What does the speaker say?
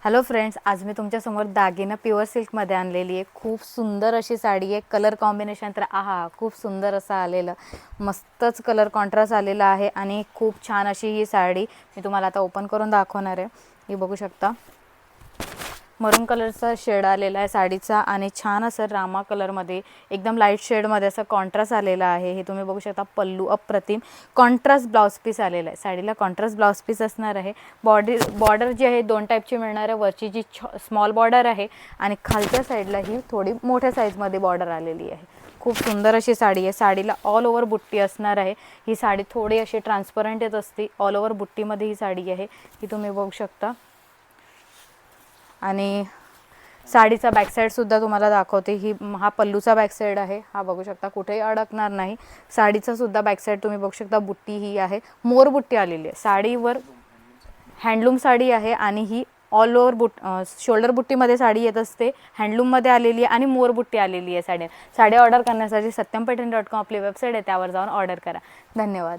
Hello friends, आज मी तुमच्यासमोर दागिना प्युअर सिल्कमध्ये आणलेली आहे। खूप सुंदर अशी साडी आहे। कलर कॉम्बिनेशन तर खूप सुंदर असं आलेलं, मस्तच कलर कॉन्ट्रास्ट आलेला आहे आणि खूप छान अशी ही साडी मी तुम्हाला आता ओपन करून दाखवणार आहे। ही बघू शकता, मरून कलरचा शेड आलेला आहे साडीचा आणि छान असं रामा कलरमध्ये एकदम लाईट शेडमध्ये असं कॉन्ट्रास्ट आलेला आहे। हे तुम्ही बघू शकता। पल्लू अप्रतिम, कॉन्ट्रास्ट ब्लाउज पीस आलेला आहे। साडीला कॉन्ट्रास्ट ब्लाउज पीस असणार आहे। बॉर्डर जी आहे दोन टाईपची मिळणार आहे। वरची जी स्मॉल बॉर्डर आहे आणि खालच्या साईडला ही थोडी मोठ्या साईजमध्ये बॉर्डर आलेली आहे। खूप सुंदर अशी साडी आहे। साडीला ऑल ओव्हर बुट्टी असणार आहे। ही साडी थोडी अशी ट्रान्सपरंट येत असते। ऑल ओव्हर बुट्टीमध्ये ही साडी आहे, ही तुम्ही बघू शकता। आणि साडीचा बॅक साईड सुद्धा तुम्हाला दाखवते। ही हा पल्लूचा बॅक साईड आहे, हा बघू शकता, कुठेही अडकणार नाही। साडीचा सुद्धा बॅक साईड तुम्ही बघू शकता। बुट्टी ही आहे, मोर बुट्टी आलेली आहे साडीवर। हँडलूम साडी आहे आणि ही ऑल ओव्हर शोल्डर बुट्टीमध्ये साडी येत असते। हँडलूममध्ये आलेली आहे आणि मोर बुट्टी आलेली आहे साडी ऑर्डर करण्यासाठी सत्यमपैठणी.com आपली वेबसाईट आहे, त्यावर जाऊन ऑर्डर करा। धन्यवाद।